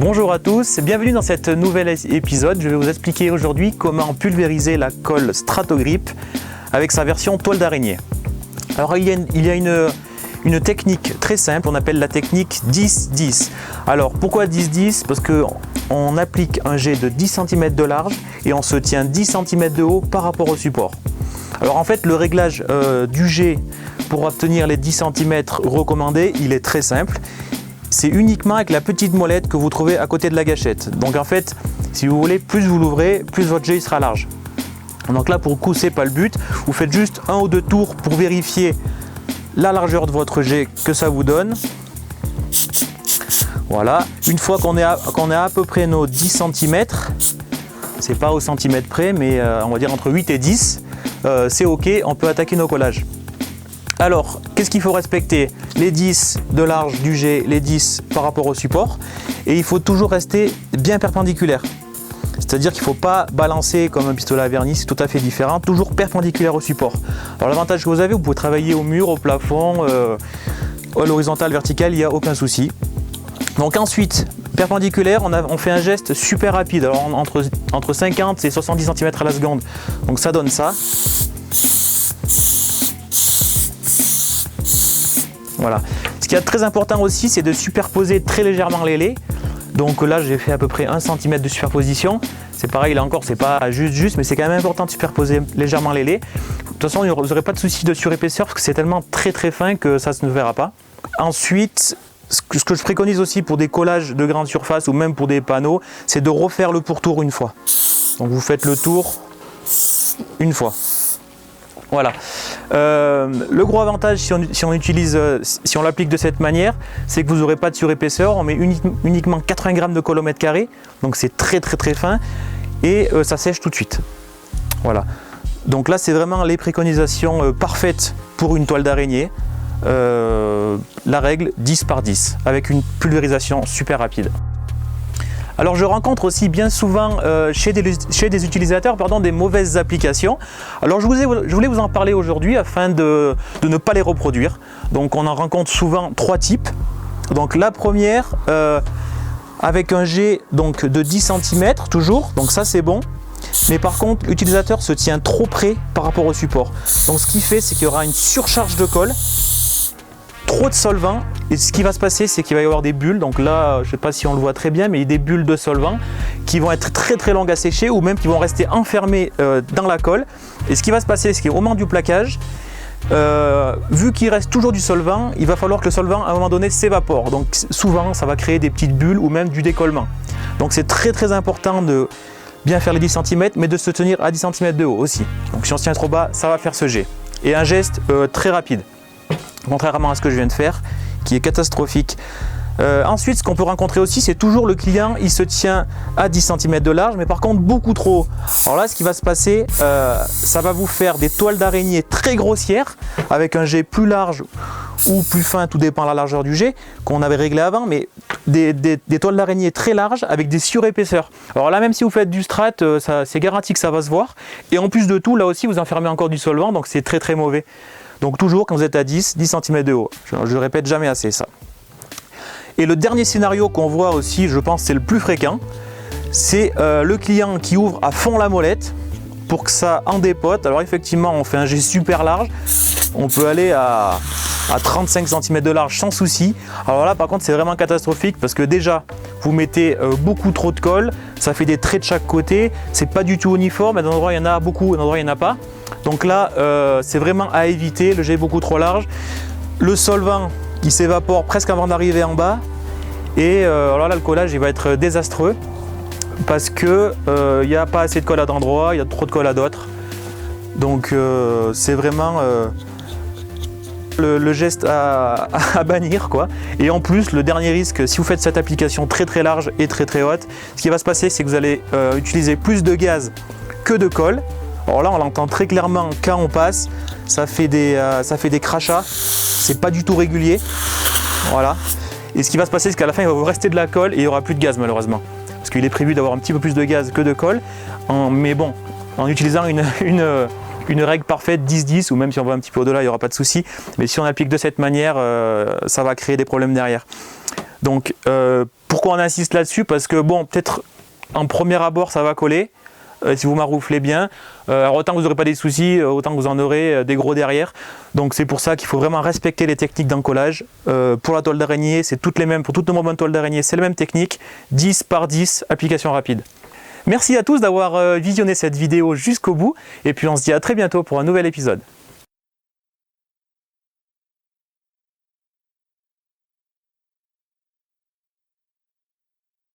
Bonjour à tous, bienvenue dans cet nouvel épisode. Je vais vous expliquer aujourd'hui comment pulvériser la colle Strato-Grip avec sa version toile d'araignée. Alors il y a une technique très simple, on appelle la technique 10-10. Alors pourquoi 10-10? Parce qu'on applique un jet de 10 cm de large et on se tient 10 cm de haut par rapport au support. Alors en fait le réglage du jet pour obtenir les 10 cm recommandés, il est très simple. C'est uniquement avec la petite molette que vous trouvez à côté de la gâchette. Donc en fait, si vous voulez, plus vous l'ouvrez, plus votre jet sera large. Donc là, pour le coup, c'est pas le but. Vous faites juste 1 ou 2 tours pour vérifier la largeur de votre jet que ça vous donne. Voilà. Une fois qu'on est à peu près nos 10 cm, c'est pas au centimètre près, mais on va dire entre 8 et 10, c'est OK, on peut attaquer nos collages. Alors, qu'est-ce qu'il faut respecter? Les 10 de large du jet, les 10 par rapport au support. Et il faut toujours rester bien perpendiculaire. C'est-à-dire qu'il ne faut pas balancer comme un pistolet à vernis, c'est tout à fait différent. Toujours perpendiculaire au support. Alors l'avantage que vous avez, vous pouvez travailler au mur, au plafond, à l'horizontale, verticale, il n'y a aucun souci. Donc ensuite, perpendiculaire, on fait un geste super rapide. Alors entre 50 et 70 cm à la seconde. Donc ça donne ça. Voilà. Ce qui est très important aussi, c'est de superposer très légèrement les laits. Donc là, j'ai fait à peu près 1 cm de superposition. C'est pareil, là encore, c'est pas juste, mais c'est quand même important de superposer légèrement les laits. De toute façon, vous n'aurez pas de souci de surépaisseur parce que c'est tellement très fin que ça ne se verra pas. Ensuite, ce que je préconise aussi pour des collages de grande surface ou même pour des panneaux, c'est de refaire le pourtour une fois. Donc vous faites le tour une fois. Voilà. Le gros avantage si on l'applique de cette manière, c'est que vous n'aurez pas de surépaisseur. On met uniquement 80 grammes de colle au mètre carré, donc c'est très fin et ça sèche tout de suite. Voilà. Donc là, c'est vraiment les préconisations parfaites pour une toile d'araignée. La règle 10 par 10 avec une pulvérisation super rapide. Alors je rencontre aussi bien souvent chez des utilisateurs des mauvaises applications. Alors je voulais vous en parler aujourd'hui afin de ne pas les reproduire. Donc on en rencontre souvent 3 types. Donc la première avec un jet donc, de 10 cm toujours, donc ça c'est bon. Mais par contre l'utilisateur se tient trop près par rapport au support. Donc ce qui fait c'est qu'il y aura une surcharge de colle, trop de solvant, et ce qui va se passer c'est qu'il va y avoir des bulles. Donc là je ne sais pas si on le voit très bien, mais il y a des bulles de solvant qui vont être très longues à sécher ou même qui vont rester enfermées dans la colle. Et ce qui va se passer c'est qu'au moment du plaquage, vu qu'il reste toujours du solvant, il va falloir que le solvant à un moment donné s'évapore. Donc souvent ça va créer des petites bulles ou même du décollement. Donc c'est très important de bien faire les 10 cm, mais de se tenir à 10 cm de haut aussi. Donc si on se tient trop bas, ça va faire ce jet. Et un geste très rapide, contrairement à ce que je viens de faire, qui est catastrophique. Ensuite, ce qu'on peut rencontrer aussi, c'est toujours le client, il se tient à 10 cm de large, mais par contre beaucoup trop haut. Alors là, ce qui va se passer, ça va vous faire des toiles d'araignée très grossières, avec un jet plus large ou plus fin, tout dépend de la largeur du jet, qu'on avait réglé avant, mais des toiles d'araignée très larges avec des surépaisseurs. Alors là, même si vous faites du strat, c'est garanti que ça va se voir. Et en plus de tout, là aussi, vous enfermez encore du solvant, donc c'est très mauvais. Donc toujours quand vous êtes à 10 cm de haut. Je ne le répète jamais assez ça. Et le dernier scénario qu'on voit aussi, je pense c'est le plus fréquent, c'est le client qui ouvre à fond la molette pour que ça en dépote. Alors effectivement on fait un jet super large, on peut aller à 35 cm de large sans souci. Alors là par contre c'est vraiment catastrophique parce que déjà vous mettez beaucoup trop de colle, ça fait des traits de chaque côté, c'est pas du tout uniforme, à un endroit il y en a beaucoup, à un endroit il n'y en a pas. Donc là c'est vraiment à éviter, le jet est beaucoup trop large. Le solvant qui s'évapore presque avant d'arriver en bas. Et alors là le collage il va être désastreux parce que il n'y a pas assez de colle à d'endroits, il y a trop de colle à d'autres. Donc c'est vraiment le geste à bannir quoi. Et en plus le dernier risque, si vous faites cette application très large et très haute, ce qui va se passer c'est que vous allez utiliser plus de gaz que de colle. Alors là on l'entend très clairement quand on passe, ça fait des crachats, c'est pas du tout régulier. Voilà. Et ce qui va se passer c'est qu'à la fin il va vous rester de la colle et il n'y aura plus de gaz malheureusement. Parce qu'il est prévu d'avoir un petit peu plus de gaz que de colle. Mais bon, en utilisant une règle parfaite 10-10, ou même si on va un petit peu au-delà il n'y aura pas de souci. Mais si on applique de cette manière, ça va créer des problèmes derrière. Donc Pourquoi on insiste là-dessus? Parce que bon, peut-être en premier abord ça va coller, si vous marouflez bien. Alors autant que vous n'aurez pas des soucis, autant que vous en aurez des gros derrière. Donc c'est pour ça qu'il faut vraiment respecter les techniques d'encollage. Pour la toile d'araignée, c'est toutes les mêmes, pour toutes nos bonnes toiles d'araignée, c'est la même technique, 10 par 10, application rapide. Merci à tous d'avoir visionné cette vidéo jusqu'au bout, et puis on se dit à très bientôt pour un nouvel épisode.